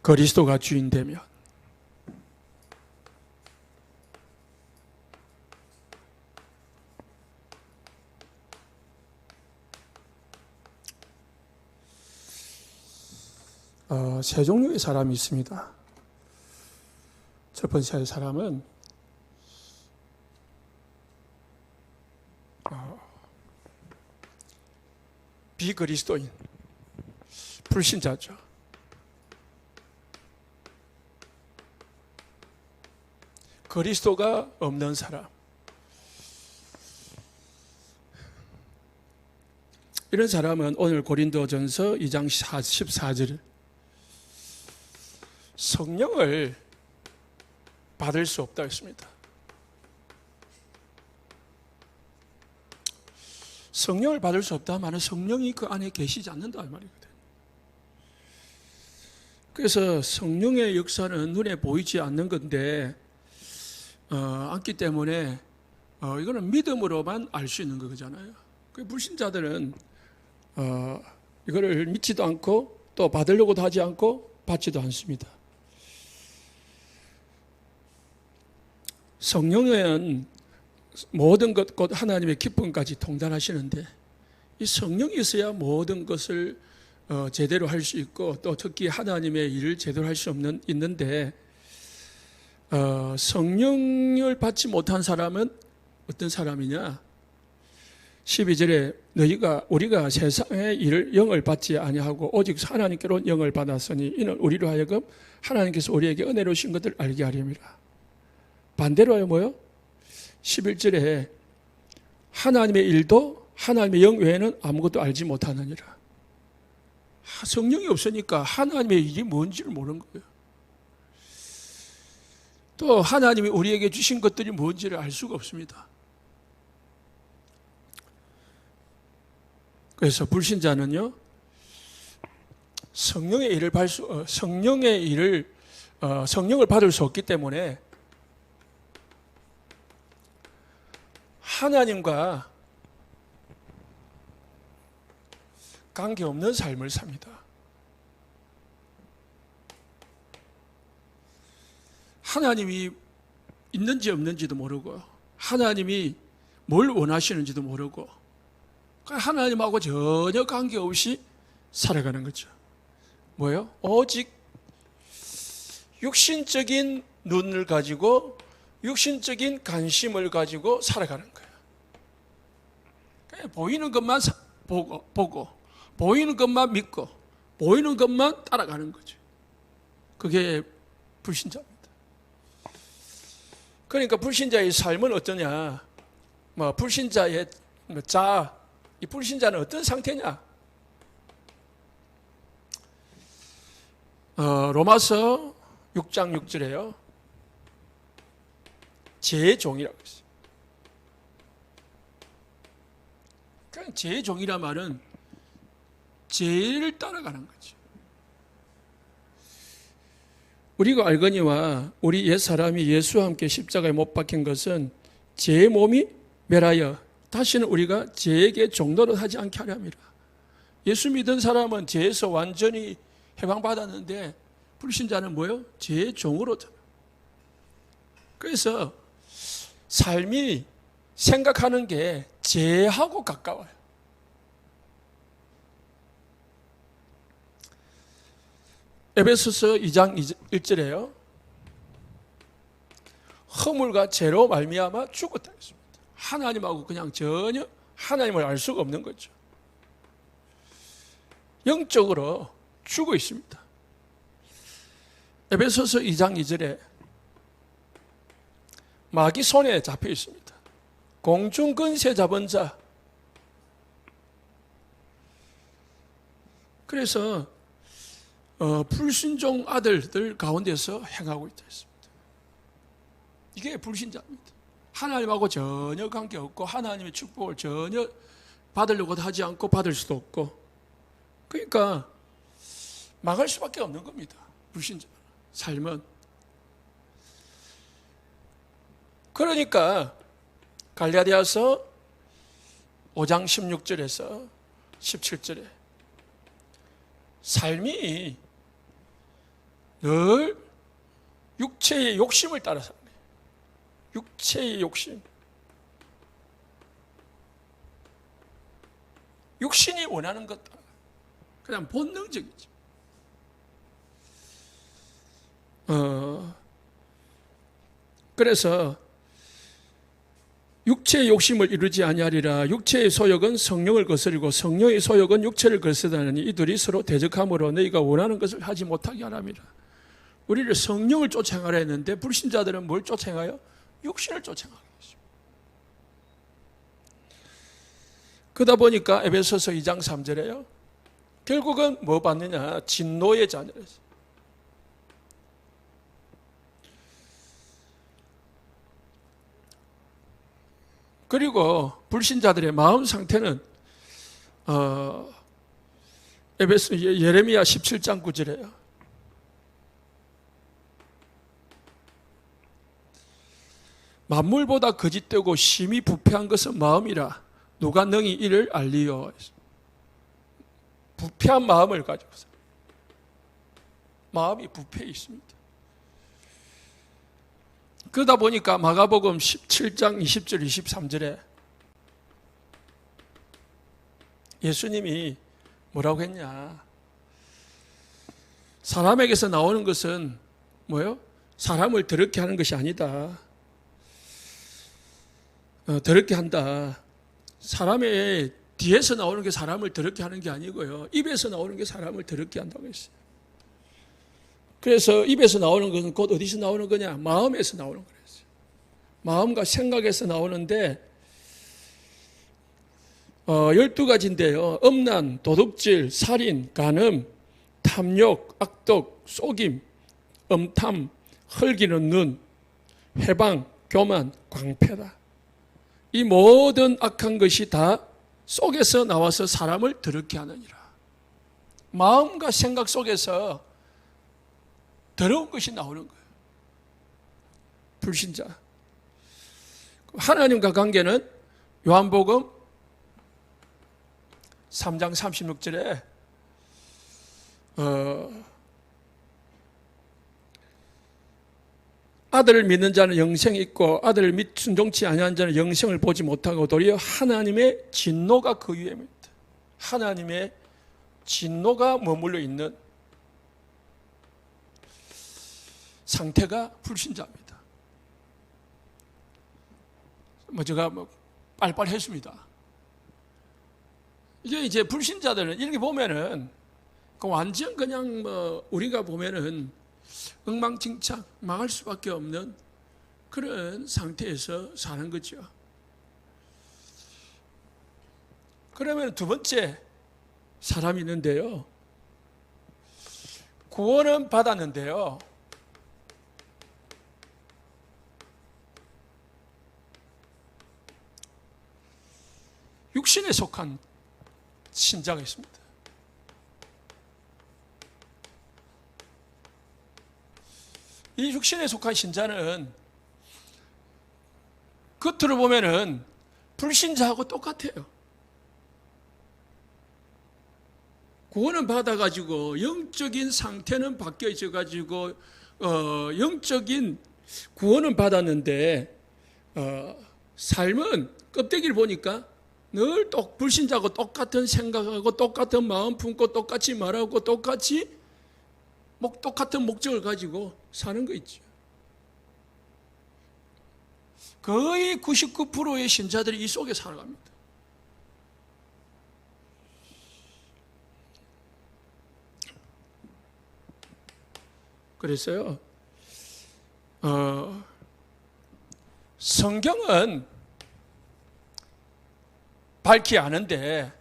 그리스도가 주인 되면 세 종류의 사람이 있습니다. 첫 번째 사람은 비그리스도인, 불신자죠. 그리스도가 없는 사람. 이런 사람은 오늘 고린도전서 2장 14절 성령을 받을 수 없다 했습니다. 성령을 받을 수 없다 말은 성령이 그 안에 계시지 않는다 말이거든요. 그래서 성령의 역사는 눈에 보이지 않는 건데 않기 때문에 이거는 믿음으로만 알 수 있는 거잖아요. 그 불신자들은 이거를 믿지도 않고 또 받으려고도 하지 않고 받지도 않습니다. 성령은 모든 것, 곧 하나님의 기쁨까지 통달하시는데 이 성령이 있어야 모든 것을 제대로 할 수 있고 또 특히 하나님의 일을 제대로 할 수 있는데 성령을 받지 못한 사람은 어떤 사람이냐? 12절에 우리가 세상의 일을 영을 받지 아니하고 오직 하나님께로 영을 받았으니 이는 우리로 하여금 하나님께서 우리에게 은혜로 주신 것을 알게 하림이라. 반대로 뭐요? 11절에 하나님의 일도 하나님의 영 외에는 아무것도 알지 못하느니라. 성령이 없으니까 하나님의 일이 뭔지를 모르는 거예요. 또 하나님이 우리에게 주신 것들이 뭔지를 알 수가 없습니다. 그래서 불신자는요, 성령을 받을 수 없기 때문에 하나님과 관계없는 삶을 삽니다. 하나님이 있는지 없는지도 모르고 하나님이 뭘 원하시는지도 모르고 하나님하고 전혀 관계없이 살아가는 거죠. 뭐예요? 오직 육신적인 눈을 가지고 육신적인 관심을 가지고 살아가는 거예요. 그냥 보이는 것만 보고 보이는 것만 믿고 보이는 것만 따라가는 거죠. 그게 불신자입니다. 그러니까 불신자의 삶은 어떠냐? 불신자의 이 불신자는 어떤 상태냐? 로마서 6장 6절에요. 제 종이라고 했어요. 그러니까 제 종이란 말은 죄를 따라가는 거죠. 우리가 알거니와 우리 옛사람이 예수와 함께 십자가에 못 박힌 것은 제 몸이 멸하여 다시는 우리가 죄에게 종노릇 하지 않게 하려 함이라. 예수 믿은 사람은 죄에서 완전히 해방받았는데 불신자는 뭐예요? 죄의 종으로. 그래서 삶이 생각하는 게 죄하고 가까워요. 에베소서 2장 1절에요. 허물과 죄로 말미암아 죽었다 했습니다. 하나님하고 그냥 전혀 하나님을 알 수가 없는 거죠. 영적으로 죽어 있습니다. 에베소서 2장 2절에 마귀 손에 잡혀 있습니다. 공중 근세 잡은 자. 그래서 불순종 아들들 가운데서 행하고 있다 했습니다. 이게 불신자입니다. 하나님하고 전혀 관계없고 하나님의 축복을 전혀 받으려고도 하지 않고 받을 수도 없고, 그러니까 망할 수밖에 없는 겁니다. 불신자 삶은. 그러니까 갈라디아서 5장 16절에서 17절에 삶이 늘 육체의 욕심을 따라 사는 거예요. 육체의 욕심. 육신이 원하는 것, 그냥 본능적이죠. 그래서 육체의 욕심을 이루지 아니하리라. 육체의 소욕은 성령을 거스리고 성령의 소욕은 육체를 거스르다니 이 둘이 서로 대적함으로 너희가 원하는 것을 하지 못하게 하랍니다. 우리를 성령을 쫓아가라 했는데 불신자들은 뭘 쫓아가요? 육신을 쫓아가게 했습니다. 그러다 보니까 에베소서 2장 3절에요. 결국은 뭐 받느냐? 진노의 자녀였어요. 그리고 불신자들의 마음 상태는 예레미야 17장 9절에요. 만물보다 거짓되고 심히 부패한 것은 마음이라 누가 능히 이를 알리요. 부패한 마음을 가지고서 마음이 부패해 있습니다. 그러다 보니까 마가복음 17장 20절 23절에 예수님이 뭐라고 했냐? 사람에게서 나오는 것은 뭐요? 사람을 더럽게 하는 것이 아니다. 더럽게 한다. 사람의 뒤에서 나오는 게 사람을 더럽게 하는 게 아니고요. 입에서 나오는 게 사람을 더럽게 한다고 했어요. 그래서 입에서 나오는 것은 곧 어디서 나오는 거냐? 마음에서 나오는 거랬어요. 마음과 생각에서 나오는데 12가지인데요. 음란, 도둑질, 살인, 간음, 탐욕, 악독, 속임, 음탐, 헐기는 눈, 회방, 교만, 광패다. 이 모든 악한 것이 다 속에서 나와서 사람을 더럽게 하느니라. 마음과 생각 속에서 더러운 것이 나오는 거예요. 불신자. 하나님과 관계는 요한복음 3장 36절에 아들을 믿는 자는 영생이 있고 아들을 순종치 아니한 자는 영생을 보지 못하고 도리어 하나님의 진노가 그 위에 있다. 하나님의 진노가 머물러 있는 상태가 불신자입니다. 제가 빨리빨리 했습니다. 이제 불신자들은 이렇게 보면은 완전 그냥 우리가 보면은 엉망진창 망할 수밖에 없는 그런 상태에서 사는 거죠. 그러면 두 번째 사람이 있는데요. 구원은 받았는데요. 육신에 속한 신자가 있습니다. 이 육신에 속한 신자는 겉으로 보면은 불신자하고 똑같아요. 구원은 받아가지고 영적인 상태는 바뀌어져가지고 영적인 구원은 받았는데 삶은 껍데기를 보니까 늘 불신자하고 똑같은 생각하고 똑같은 마음 품고 똑같이 말하고 똑같이 똑같은 목적을 가지고 사는 거 있죠. 거의 99%의 신자들이 이 속에 살아갑니다. 그래서요, 성경은 밝히 아는데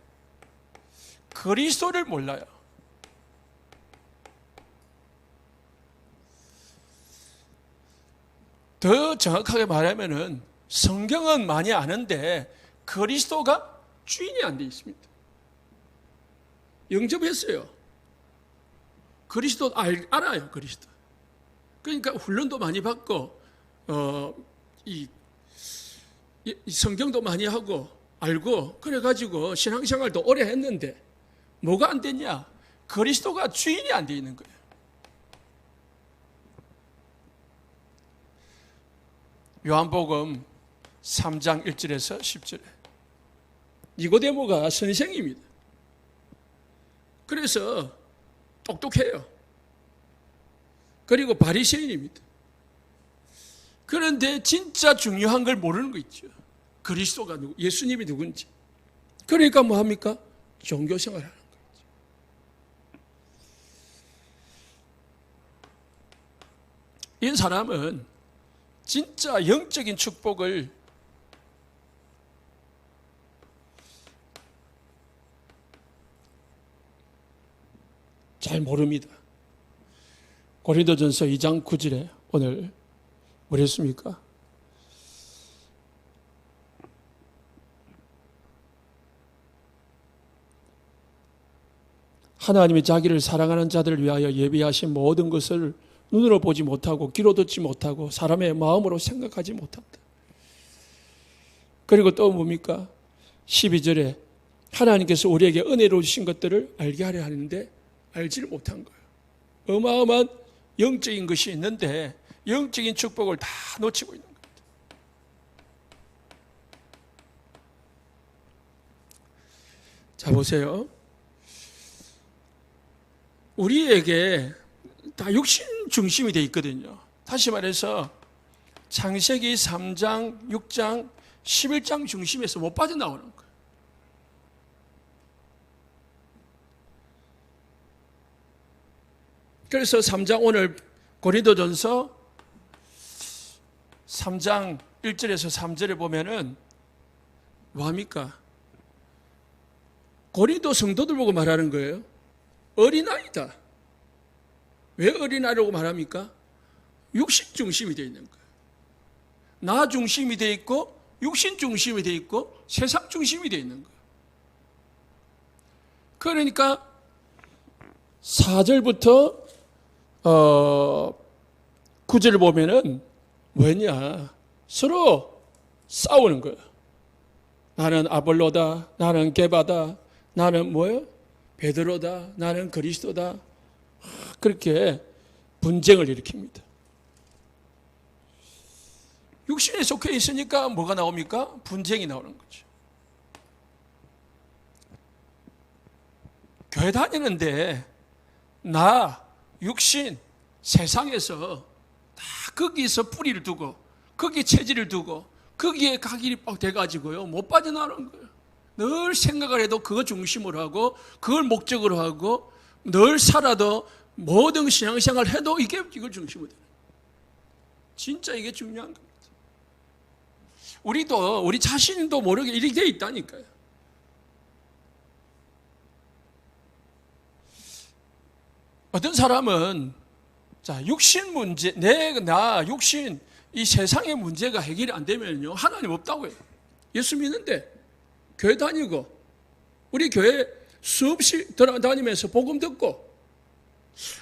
그리스도를 몰라요. 더 정확하게 말하면은 성경은 많이 아는데 그리스도가 주인이 안 돼 있습니다. 영접했어요. 그리스도 알아요, 그리스도. 그러니까 훈련도 많이 받고 이 성경도 많이 하고 알고 그래가지고 신앙생활도 오래 했는데 뭐가 안 됐냐? 그리스도가 주인이 안 돼 있는 거예요. 요한복음 3장 1절에서 10절에 니고데모가 선생입니다. 그래서 똑똑해요. 그리고 바리새인입니다. 그런데 진짜 중요한 걸 모르는 거 있죠. 그리스도가 누구, 예수님이 누군지. 그러니까 뭐 합니까? 종교생활을 하는 거죠. 이 사람은 진짜 영적인 축복을 잘 모릅니다. 고린도전서 2장 9절에 오늘 뭐랬습니까? 하나님이 자기를 사랑하는 자들을 위하여 예비하신 모든 것을 눈으로 보지 못하고 귀로 듣지 못하고 사람의 마음으로 생각하지 못한다. 그리고 또 뭡니까? 12절에 하나님께서 우리에게 은혜로 주신 것들을 알게 하려 하는데 알지를 못한 거예요. 어마어마한 영적인 것이 있는데 영적인 축복을 다 놓치고 있는 겁니다. 자, 보세요. 우리에게 다 육신 중심이 되어 있거든요. 다시 말해서 창세기 3장, 6장, 11장 중심에서 못 빠져나오는 거예요. 그래서 3장 오늘 고린도전서 3장 1절에서 3절에 보면은 뭐합니까? 고린도 성도들 보고 말하는 거예요. 어린아이다. 왜 어린아이라고 말합니까? 육신 중심이 되어 있는 거예요. 나 중심이 되어 있고 육신 중심이 되어 있고 세상 중심이 되어 있는 거예요. 그러니까 4절부터 9절을 보면은 뭐냐? 서로 싸우는 거예요. 나는 아볼로다, 나는 게바다, 나는 뭐예요? 베드로다, 나는 그리스도다. 그렇게 분쟁을 일으킵니다. 육신에 속해 있으니까 뭐가 나옵니까? 분쟁이 나오는 거죠. 교회 다니는데 나, 육신, 세상에서 다 거기서 뿌리를 두고 거기에 체질을 두고 거기에 각일이 빡 돼가지고요 못 빠져나오는 거예요. 늘 생각을 해도 그거 중심으로 하고 그걸 목적으로 하고 늘 살아도 모든 신앙생활을 해도 이걸 중심으로 돼요. 진짜 이게 중요한 겁니다. 우리 자신도 모르게 이렇게 돼 있다니까요. 어떤 사람은 자, 육신 문제, 육신, 이 세상의 문제가 해결이 안 되면요, 하나님 없다고 해요. 예수 믿는데, 교회 다니고, 우리 교회 수없이 다니면서 복음 듣고,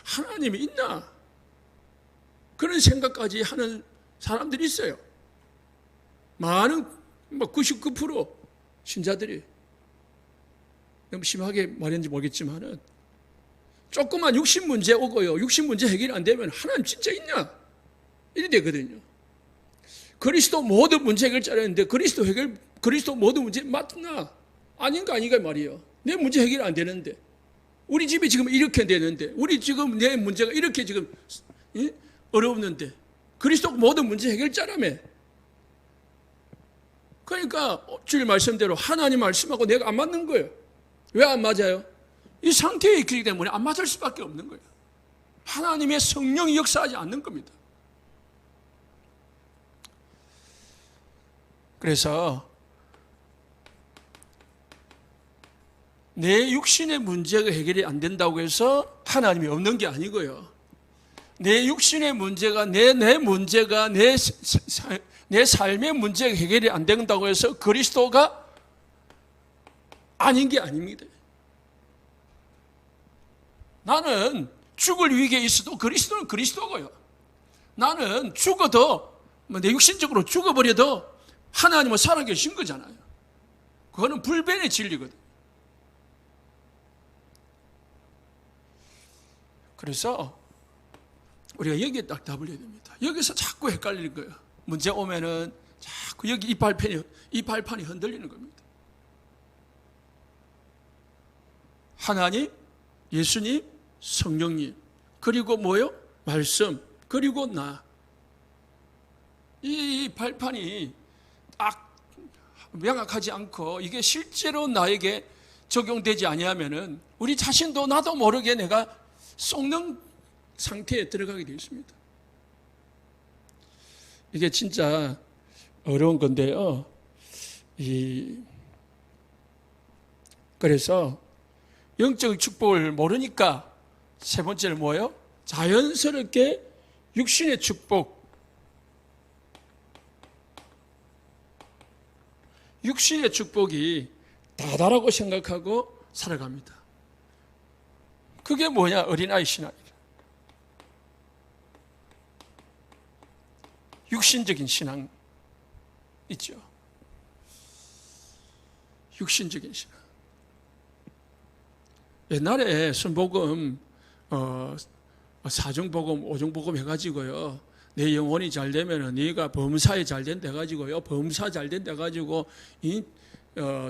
하나님이 있나? 그런 생각까지 하는 사람들이 있어요. 많은, 99% 신자들이, 너무 심하게 말했는지 모르겠지만은, 조그만 육신 문제 오고요. 육신 문제 해결이 안 되면 하나님 진짜 있냐? 이래 되거든요. 그리스도 모든 문제 해결자라는데 그리스도 모든 문제 맞나? 아닌가 말이에요. 내 문제 해결이 안 되는데. 우리 집이 지금 이렇게 되는데. 우리 지금 내 문제가 이렇게 지금 어려웠는데. 그리스도 모든 문제 해결자라며. 그러니까 주일 말씀대로 하나님 말씀하고 내가 안 맞는 거예요. 왜 안 맞아요? 이 상태에 있기 때문에 안 맞을 수밖에 없는 거예요. 하나님의 성령이 역사하지 않는 겁니다. 그래서 내 육신의 문제가 해결이 안 된다고 해서 하나님이 없는 게 아니고요. 내 육신의 문제가 내 문제가 내 삶의 문제가 해결이 안 된다고 해서 그리스도가 아닌 게 아닙니다. 나는 죽을 위기에 있어도 그리스도는 그리스도고요. 나는 죽어도 내 육신적으로 죽어버려도 하나님은 살아계신 거잖아요. 그거는 불변의 진리거든. 그래서 우리가 여기에 딱 답을 해야 됩니다. 여기서 자꾸 헷갈리는 거예요. 문제 오면은 자꾸 여기 이 발판이 흔들리는 겁니다. 하나님, 예수님, 성령님, 그리고 뭐요? 말씀, 그리고 나. 이 발판이 딱 명확하지 않고 이게 실제로 나에게 적용되지 아니하면은 우리 자신도 나도 모르게 내가 썩는 상태에 들어가게 되어 있습니다. 이게 진짜 어려운 건데요. 그래서 영적 축복을 모르니까 세 번째는 뭐예요? 자연스럽게 육신의 축복, 육신의 축복이 다다라고 생각하고 살아갑니다. 그게 뭐냐? 어린아이 신앙이에요. 육신적인 신앙 있죠. 육신적인 신앙. 옛날에 순복음, 사중복음, 오중복음 해가지고요. 내 영혼이 잘 되면은 네가 범사에 잘 된다 해가지고요. 범사 잘 된다 해가지고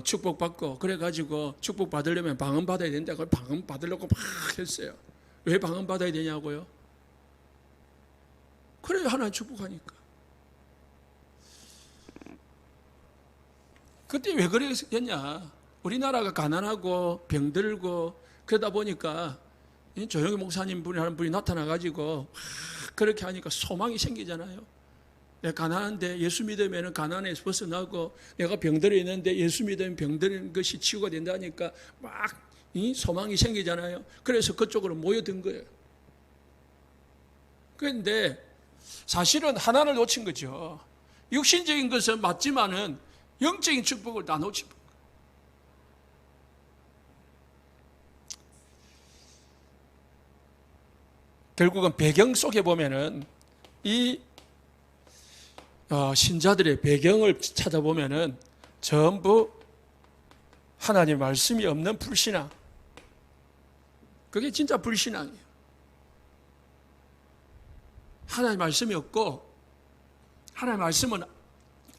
축복받고 그래가지고 축복 받으려면 방언 받아야 된다. 그 방언 받으려고 막 했어요. 왜 방언 받아야 되냐고요? 그래야 하나님 축복하니까. 그때 왜 그랬겠냐? 우리나라가 가난하고 병들고 그러다 보니까 조영희 목사님 분이 하는 분이 나타나가지고 그렇게 하니까 소망이 생기잖아요. 내가 가난한데 예수 믿으면 가난에서 벗어나고 내가 병들어 있는데 예수 믿으면 병드는 것이 치유가 된다니까 막 소망이 생기잖아요. 그래서 그쪽으로 모여든 거예요. 그런데 사실은 하나를 놓친 거죠. 육신적인 것은 맞지만은 영적인 축복을 다 놓친 거예요. 결국은 배경 속에 보면은 이 신자들의 배경을 찾아보면은 전부 하나님 말씀이 없는 불신앙. 그게 진짜 불신앙이에요. 하나님 말씀이 없고 하나님 말씀은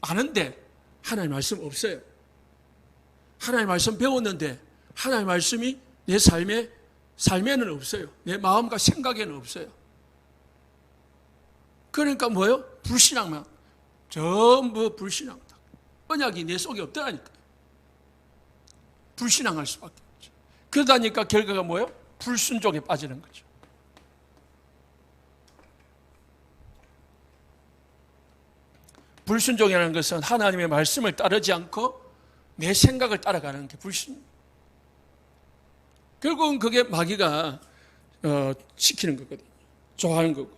아는데 하나님 말씀 없어요. 하나님 말씀 배웠는데 하나님 말씀이 내 삶에는 없어요. 내 마음과 생각에는 없어요. 그러니까 뭐예요? 불신앙만. 전부 불신앙. 언약이 내 속에 없더라니까. 불신앙할 수밖에 없죠. 그러다니까 결과가 뭐예요? 불순종에 빠지는 거죠. 불순종이라는 것은 하나님의 말씀을 따르지 않고 내 생각을 따라가는 게 불순. 결국은 그게 마귀가 시키는 거거든요. 좋아하는 거고.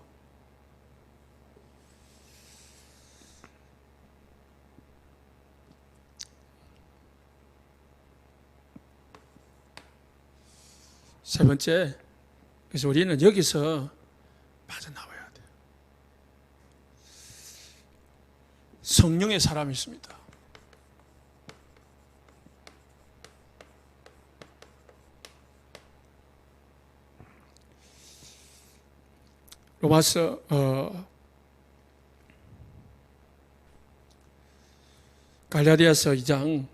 세 번째, 그래서 우리는 여기서 빠져나와야 돼요. 성령의 사람이 있습니다. 로마서 갈라디아서 2장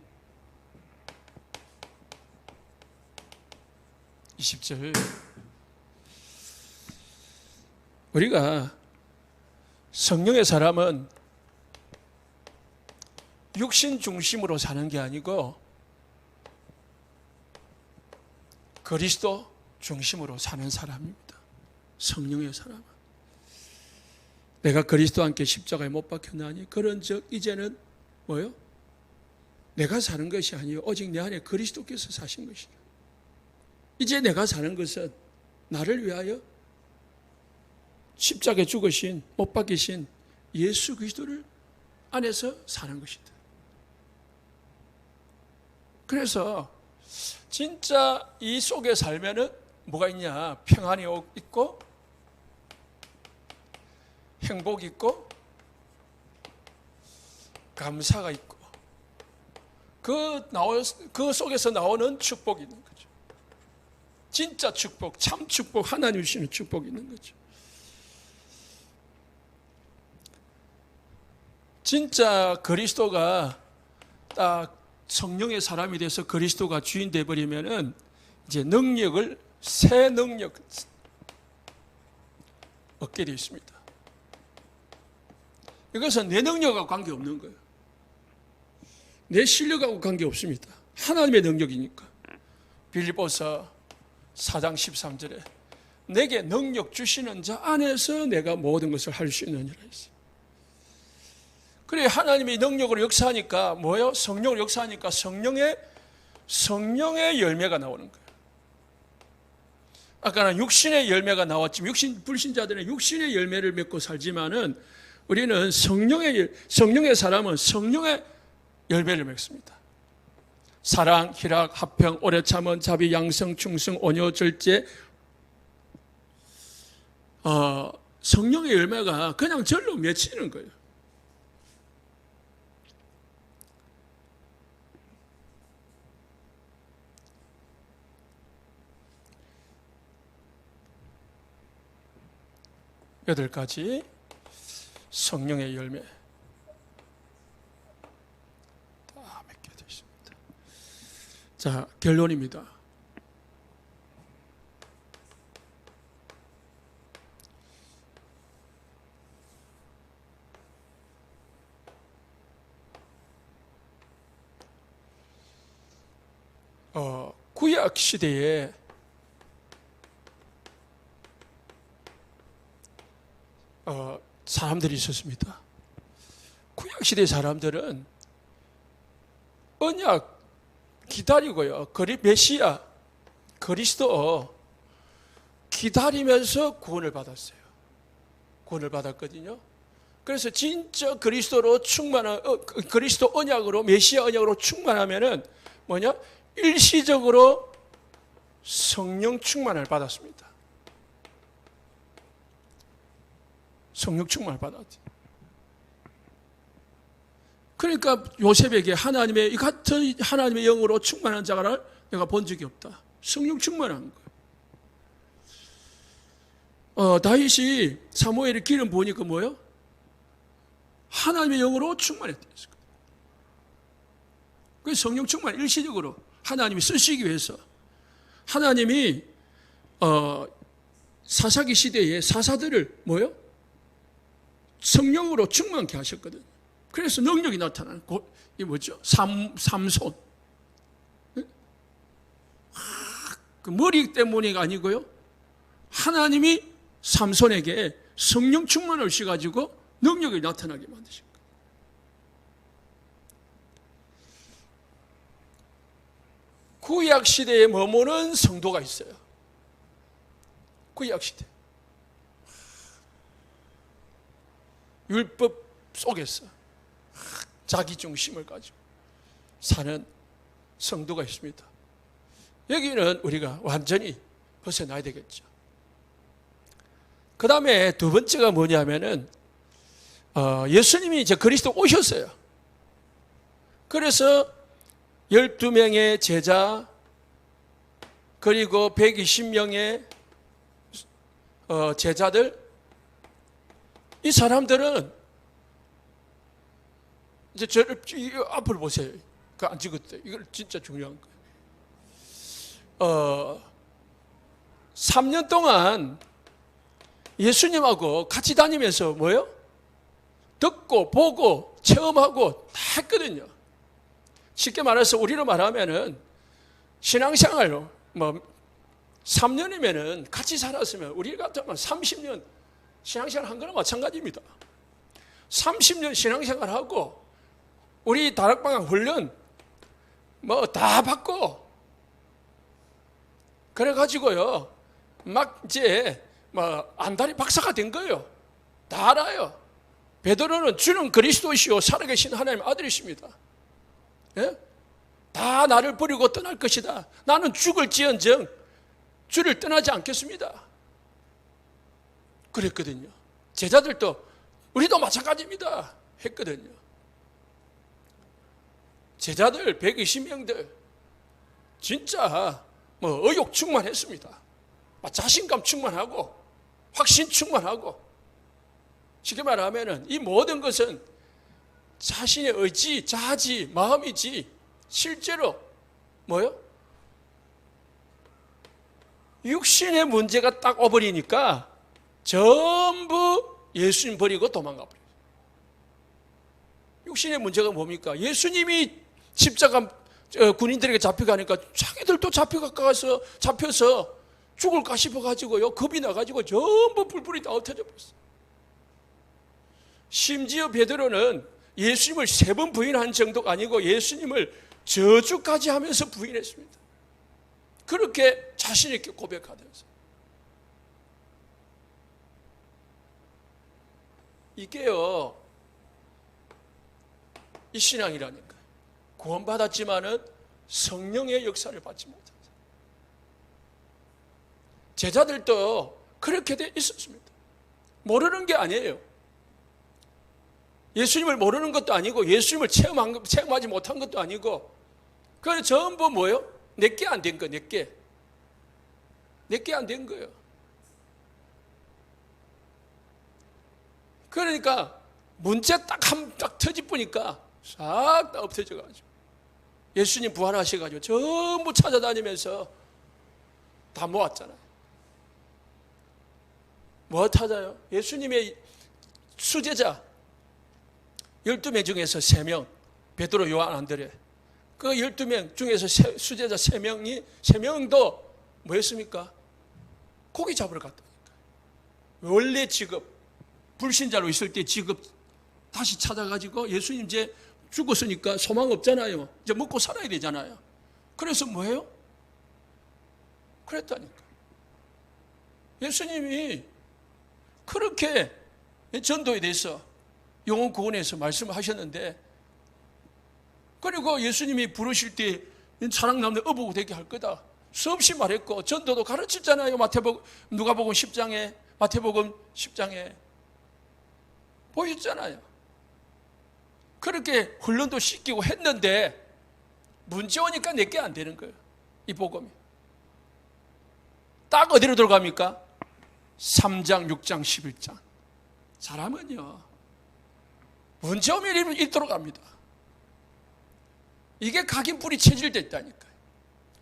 20절 우리가 성령의 사람은 육신 중심으로 사는 게 아니고 그리스도 중심으로 사는 사람입니다. 성령의 사람은 내가 그리스도와 함께 십자가에 못 박혔나니 그런즉 이제는 뭐요? 내가 사는 것이 아니요 오직 내 안에 그리스도께서 사신 것이다. 이제 내가 사는 것은 나를 위하여 십자가에 죽으신 못 박히신 예수 그리스도를 안에서 사는 것이다. 그래서 진짜 이 속에 살면은 뭐가 있냐? 평안이 있고 행복이 있고 감사가 있고 그 속에서 나오는 축복이 있는 거죠. 진짜 축복, 참 축복, 하나님 주시는 축복이 있는 거죠. 진짜 그리스도가 딱 성령의 사람이 돼서 그리스도가 주인 돼 버리면은 이제 능력을 새 능력 얻게 되어 있습니다. 이것은 내 능력하고 관계없는 거예요. 내 실력하고 관계없습니다. 하나님의 능력이니까. 빌립보서 4장 13절에 내게 능력 주시는 자 안에서 내가 모든 것을 할 수 있느니라 했어요. 그래 하나님이 능력으로 역사하니까 뭐예요? 성령으로 역사하니까 성령의 열매가 나오는 거예요. 아까는 육신의 열매가 나왔지만 불신자들은 육신의 열매를 맺고 살지만은 우리는 성령의 사람은 성령의 열매를 맺습니다. 사랑, 희락, 화평, 오래 참은, 자비, 양성, 충성, 온유, 절제. 성령의 열매가 그냥 절로 맺히는 거예요. 여덟 가지 성령의 열매 다 맺게 되어 있습니다. 자, 결론입니다. 구약 시대에 사람들이 있었습니다. 구약시대 사람들은 언약 기다리고요. 메시아, 그리스도 기다리면서 구원을 받았어요. 구원을 받았거든요. 그래서 진짜 그리스도로 충만한, 그리스도 언약으로, 메시아 언약으로 충만하면은 뭐냐? 일시적으로 성령 충만을 받았습니다. 성령 충만을 받았지. 그러니까 요셉에게 이 같은 하나님의 영으로 충만한 자를 내가 본 적이 없다. 성령 충만한 거예요. 다윗이 사무엘의 기름 보니까 뭐예요? 하나님의 영으로 충만했다. 그 성령 충만 일시적으로 하나님이 쓰시기 위해서 하나님이 사사기 시대에 사사들을 뭐예요? 성령으로 충만케 하셨거든요. 그래서 능력이 나타나는 이 뭐죠? 삼손. 그 머리 때문이 아니고요. 하나님이 삼손에게 성령 충만을 주셔가지고 능력이 나타나게 만드신 거예요. 구약 시대에 머무는 성도가 있어요. 구약 시대. 율법 속에서 자기 중심을 가지고 사는 성도가 있습니다. 여기는 우리가 완전히 벗어나야 되겠죠. 그 다음에 두 번째가 뭐냐면은 예수님이 이제 그리스도 오셨어요. 그래서 12명의 제자 그리고 120명의 제자들, 이 사람들은 이제 저를 앞을 보세요. 그 안 찍었대요. 이걸 진짜 중요한 거예요. 3년 동안 예수님하고 같이 다니면서 뭐예요? 듣고 보고 체험하고 다 했거든요. 쉽게 말해서 우리로 말하면은 신앙생활로 3년이면은 같이 살았으면 우리 같으면 30년 신앙생활 한 거나 마찬가지입니다. 30년 신앙생활하고 우리 다락방학 훈련 다 받고 그래가지고요 막 이제 안달이 박사가 된 거예요. 다 알아요. 베드로는 주는 그리스도시요 살아계신 하나님의 아들이십니다. 예? 다 나를 버리고 떠날 것이다. 나는 죽을지언정 주를 떠나지 않겠습니다. 그랬거든요. 제자들도 우리도 마찬가지입니다 했거든요. 제자들 120명들 진짜 의욕 충만했습니다. 자신감 충만하고 확신 충만하고 쉽게 말하면은 이 모든 것은 자신의 의지, 자지, 마음이지 실제로 뭐요? 육신의 문제가 딱 와버리니까 전부 예수님 버리고 도망가 버려요. 육신의 문제가 뭡니까? 예수님이 십자가 군인들에게 잡혀가니까 자기들도 잡혀서 죽을까 싶어가지고요. 겁이 나가지고 전부 불불이 다 흩어져 버렸어요. 심지어 베드로는 예수님을 3번 부인한 정도가 아니고 예수님을 저주까지 하면서 부인했습니다. 그렇게 자신 있게 고백하면서. 이게요, 이 신앙이라니까요. 구원받았지만은 성령의 역사를 받지 못한 제자들도 그렇게 돼 있었습니다. 모르는 게 아니에요. 예수님을 모르는 것도 아니고 예수님을 체험하지 못한 것도 아니고 그건 전부 뭐예요? 내게 안 된 거, 내게 안 된 거예요. 그러니까 문제 딱 터집으니까 싹 다 엎어져가지고 예수님 부활하셔가지고 전부 찾아다니면서 다 모았잖아요. 뭐 찾아요? 예수님의 수제자 12명 중에서 3명, 베드로, 요한, 안드레. 그 12명 중에서 수제자 3명도 뭐였습니까? 고기 잡으러 갔다니까. 원래 직업, 불신자로 있을 때 직업 다시 찾아가지고 예수님 이제 죽었으니까 소망 없잖아요. 이제 먹고 살아야 되잖아요. 그래서 뭐예요? 그랬다니까. 예수님이 그렇게 전도에 대해서 영혼 구원에서 말씀을 하셨는데, 그리고 예수님이 부르실 때 사랑남는 어부고 되게 할 거다 수없이 말했고 전도도 가르쳤잖아요. 누가복음 10장에, 마태복음 10장에 보였잖아요. 그렇게 훈련도 시키고 했는데 문제 오니까 내게 안 되는 거예요. 이 복음이 딱 어디로 들어갑니까? 3장, 6장, 11장. 사람은요 문제 오면 이리로 갑니다. 이게 각인뿔이 체질됐다니까요.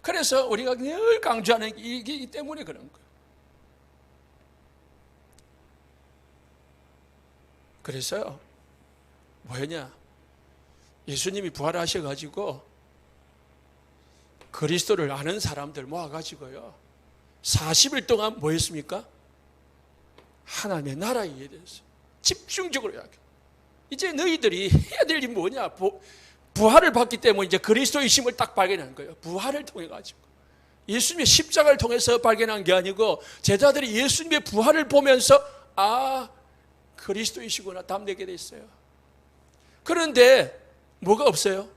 그래서 우리가 늘 강조하는 이기 때문에 그런 거예요. 그래서 뭐였냐? 예수님이 부활하셔가지고 그리스도를 아는 사람들 모아가지고요 40일 동안 뭐 했습니까? 하나님의 나라에 대해서 집중적으로 이야기해요. 이제 너희들이 해야 될 일이 뭐냐? 부활을 받기 때문에 이제 그리스도의 힘을 딱 발견한 거예요. 부활을 통해 가지고 예수님의 십자가를 통해서 발견한 게 아니고 제자들이 예수님의 부활을 보면서 아 그리스도이시구나 답내게 됐어요. 그런데 뭐가 없어요?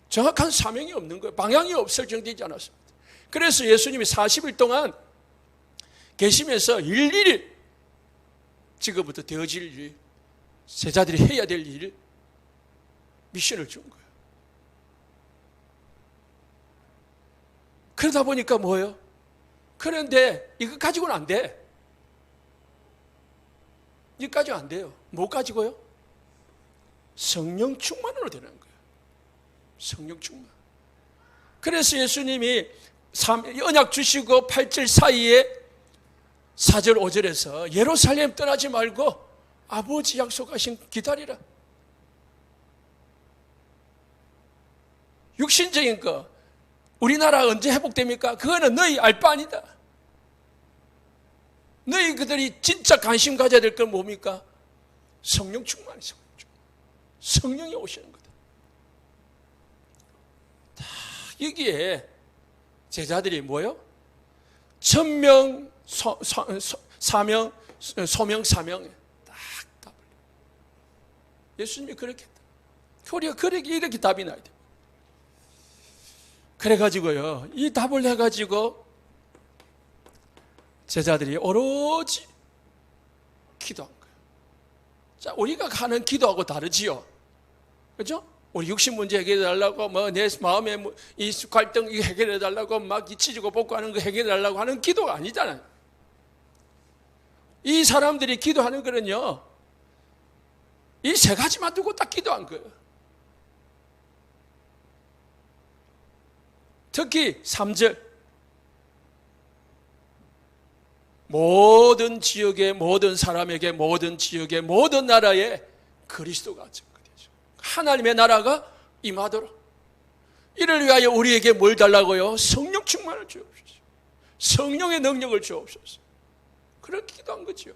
정확한 사명이 없는 거예요. 방향이 설정되지 않았습니다. 그래서 예수님이 40일 동안 계시면서 일일이 지금부터 되어질 일, 제자들이 해야 될 일, 미션을 준 거예요. 그러다 보니까 뭐예요? 그런데 이거 가지고는 안 돼. 이거 가지고 안 돼요. 뭐 가지고요? 성령 충만으로 되는 거예요. 성령 충만. 그래서 예수님이 언약 주시고 8절 사이에 4절 5절에서 예루살렘 떠나지 말고 아버지 약속하신 기다리라. 육신적인 거 우리나라 언제 회복됩니까? 그거는 너희 알 바 아니다. 너희 그들이 진짜 관심 가져야 될 건 뭡니까? 성령 충만이죠. 성령이 오시는 거다. 다 여기에 제자들이 뭐요? 천명 사명 소명 사명에 딱 답을. 예수님이 그렇게 했다. 우리가 이렇게 답이 나야 돼. 그래가지고요 이 답을 해가지고 제자들이 오로지 기도한 거예요. 자, 우리가 하는 기도하고 다르지요. 그렇죠? 우리 육신 문제 해결해달라고 내 마음에 이 갈등 해결해달라고 막 치지고 볶고 하는 거 해결해달라고 하는 기도가 아니잖아요. 이 사람들이 기도하는 거는요 이 세 가지만 두고 딱 기도한 거예요. 특히 3절, 모든 지역의 모든 사람에게, 모든 지역의 모든 나라에 그리스도가 증거되죠. 하나님의 나라가 임하도록. 이를 위하여 우리에게 뭘 달라고요? 성령 충만을 주옵소서. 성령의 능력을 주옵소서. 그렇게 기도한 거죠.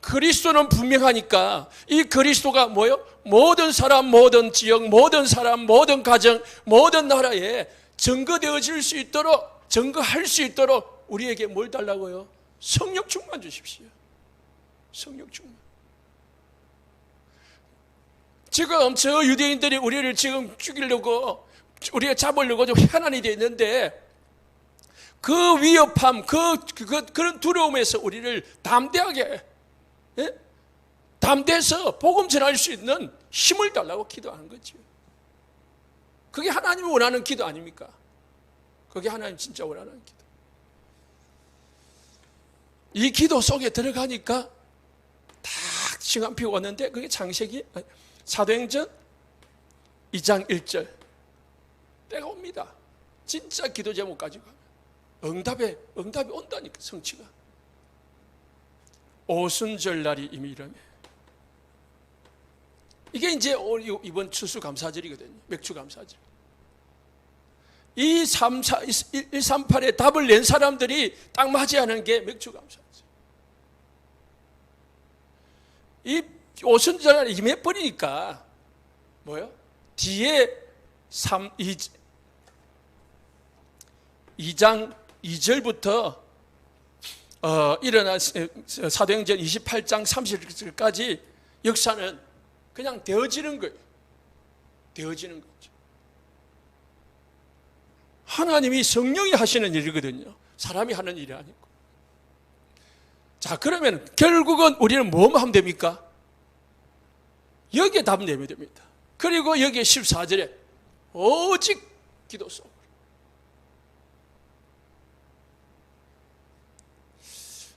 그리스도는 분명하니까 이 그리스도가 뭐요? 모든 사람, 모든 지역, 모든 사람, 모든 가정, 모든 나라에 증거되어질 수 있도록, 증거할 수 있도록 우리에게 뭘 달라고요? 성령 충만 주십시오. 성령 충만. 지금 저 유대인들이 우리를 지금 죽이려고, 우리가 잡으려고 좀 해난이 되어 있는데, 그 위협함, 그런 두려움에서 우리를 담대하게, 담대해서 복음 전할 수 있는 힘을 달라고 기도하는 거죠. 그게 하나님이 원하는 기도 아닙니까? 그게 하나님 진짜 원하는 기도. 이 기도 속에 들어가니까 딱 시간표 왔는데, 그게 창세기, 사도행전 2장 1절. 때가 옵니다. 진짜 기도 제목 가지고 응답이 온다니까. 성취가. 오순절날이 이미 이르매. 이게 이제 이번 추수감사절이거든요. 맥주감사절. 이 138에 답을 낸 사람들이 딱 맞이하는 게 맥주감사절. 이 오순절날이 임해버리니까 뭐요? 뒤에 2장 2절부터 일어난 사도행전 28장 30절까지 역사는 그냥 되어지는 거예요. 되어지는 거죠. 하나님이 성령이 하시는 일이거든요. 사람이 하는 일이 아니고. 자, 그러면 결국은 우리는 뭐만 하면 됩니까? 여기에 답 내면 됩니다. 그리고 여기에 14절에 오직 기도 속으로.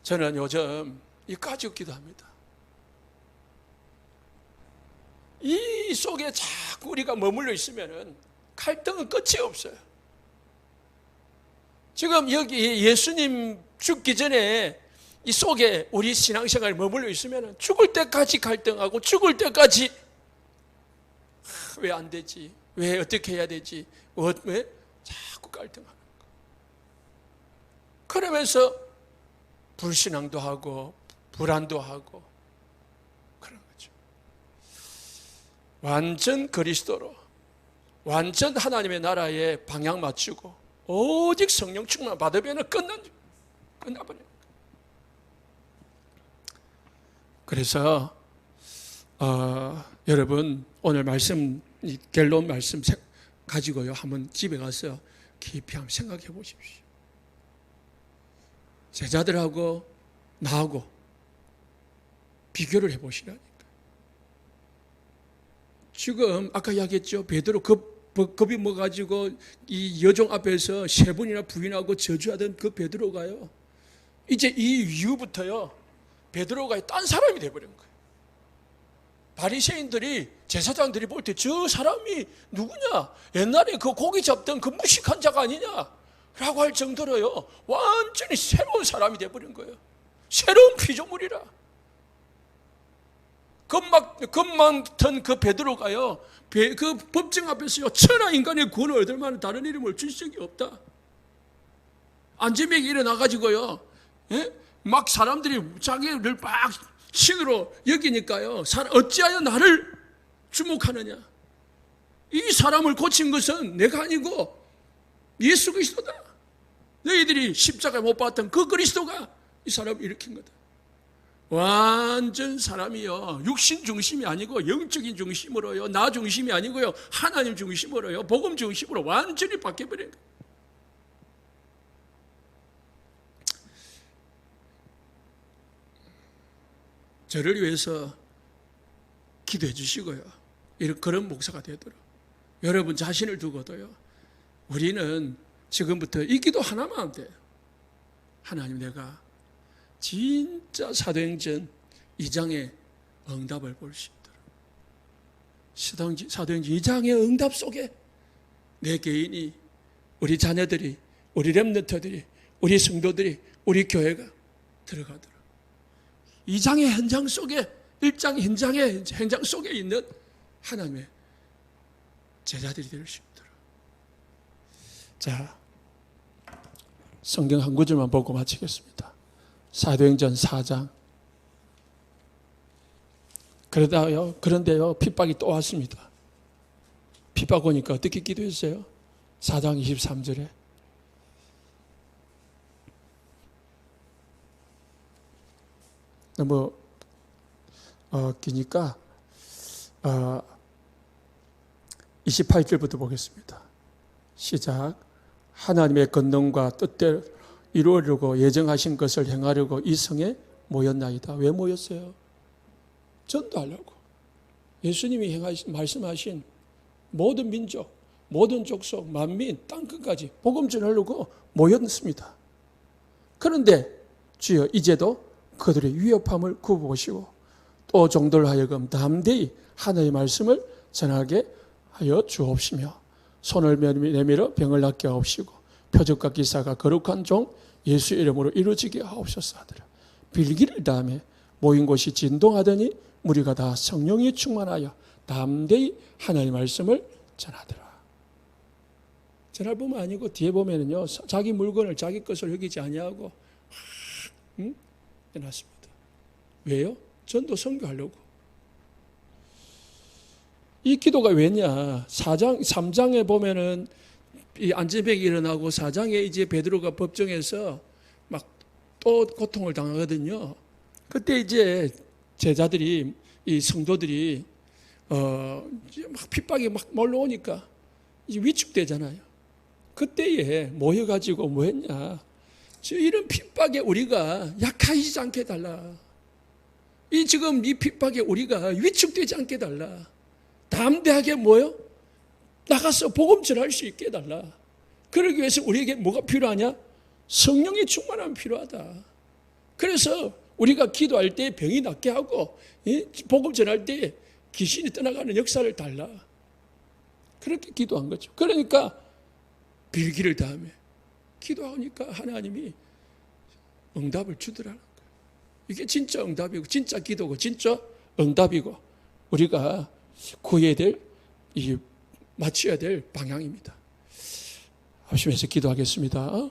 저는 요즘 이까지 기도합니다. 이 속에 자꾸 우리가 머물러 있으면은 갈등은 끝이 없어요. 지금 여기 예수님 죽기 전에 이 속에 우리 신앙생활에 머물러 있으면은 죽을 때까지 갈등하고, 죽을 때까지 왜 안 되지? 왜 어떻게 해야 되지? 왜? 자꾸 갈등하는 거. 그러면서 불신앙도 하고 불안도 하고 그런 거죠. 완전 그리스도로, 완전 하나님의 나라에 방향 맞추고 오직 성령 충만 받으면 끝나버려요. 그래서 여러분 오늘 말씀, 결론 말씀 가지고요, 한번 집에 가서 깊이 한번 생각해 보십시오. 제자들하고 나하고 비교를 해 보시라니까. 지금 아까 이야기했죠. 베드로 겁이 먹어가지고 이 여종 앞에서 3번이나 부인하고 저주하던 그 베드로가요, 이제 이 이후부터요, 베드로가 딴 사람이 돼버린 거예요. 바리새인들이, 제사장들이 볼 때 저 사람이 누구냐? 옛날에 그 고기 잡던 그 무식한 자가 아니냐? 라고 할 정도로요, 완전히 새로운 사람이 돼버린 거예요. 새로운 피조물이라. 겁 많던 그 베드로가요, 그 법정 앞에서요, 천하 인간의 구원을 얻을 만한 다른 이름을 줄 적이 없다. 안지맥이 일어나가지고요, 막 사람들이 자기를 막 신으로 여기니까요, 어찌하여 나를 주목하느냐? 이 사람을 고친 것은 내가 아니고 예수 그리스도다. 너희들이 십자가에 못 박았던 그 그리스도가 이 사람을 일으킨 거다. 완전 사람이요, 육신 중심이 아니고 영적인 중심으로요, 나 중심이 아니고요, 하나님 중심으로요, 복음 중심으로 완전히 바뀌어버린 거예요. 저를 위해서 기도해 주시고요, 그런 목사가 되도록 여러분 자신을 두고도요, 우리는 지금부터 이 기도 하나만 하면 돼요. 하나님, 내가 진짜 사도행전 2장의 응답을 볼 수 있도록, 사도행전 2장의 응답 속에 내 개인이, 우리 자녀들이, 우리 렘넌트들이, 우리 성도들이, 우리 교회가 들어가더라. 2장의 현장 속에, 1장 현장의 현장 속에 있는 하나님의 제자들이 될 수 있도록. 자, 성경 한 구절만 보고 마치겠습니다. 사도행전 4장. 그런데요, 핍박이 또 왔습니다. 핍박 오니까 어떻게 기도했어요? 4장 23절에. 너무 기니까 28절부터 보겠습니다. 시작. 하나님의 권능과 뜻대로 이루려고 예정하신 것을 행하려고 이 성에 모였나이다. 왜 모였어요? 전도하려고. 예수님이 말씀하신 모든 민족, 모든 족속, 만민, 땅끝까지 복음 전하려고 모였습니다. 그런데 주여 이제도 그들의 위협함을 굽어보시고 또 종들 하여금 담대히 하나님의 말씀을 전하게 하여 주옵시며 손을 내밀어 병을 낫게 하옵시고 표적과 기사가 거룩한 종 예수 이름으로 이루어지게 하옵소서 하더라. 빌기를 다음에 모인 곳이 진동하더니 무리가 다 성령이 충만하여 담대히 하나님의 말씀을 전하더라. 전할 뿐만 아니고 뒤에 보면은요, 자기 물건을 자기 것을 여기지 아니하고 해놨습니다. 왜요? 전도 선교하려고. 이 기도가 왜냐? 3장에 보면은 이 안전병이 일어나고 4장에 이제 베드로가 법정에서 막 또 고통을 당하거든요. 그때 이제 제자들이, 이 성도들이 막 핍박이 막 몰려오니까 이제 위축되잖아요. 그때에 모여가지고 뭐 했냐? 이런 핍박에 우리가 약해지지 않게 달라. 지금 이 핍박에 우리가 위축되지 않게 달라. 담대하게 뭐요? 나가서 복음 전할 수 있게 해달라. 그러기 위해서 우리에게 뭐가 필요하냐? 성령의 충만함이 필요하다. 그래서 우리가 기도할 때 병이 낫게 하고 복음 전할 때 귀신이 떠나가는 역사를 달라. 그렇게 기도한 거죠. 그러니까 빌기를 다음에 기도하니까 하나님이 응답을 주더라는 거예요. 이게 진짜 응답이고 진짜 기도고 진짜 응답이고 우리가 구해야 될, 맞춰야 될 방향입니다. 하시면서 기도하겠습니다.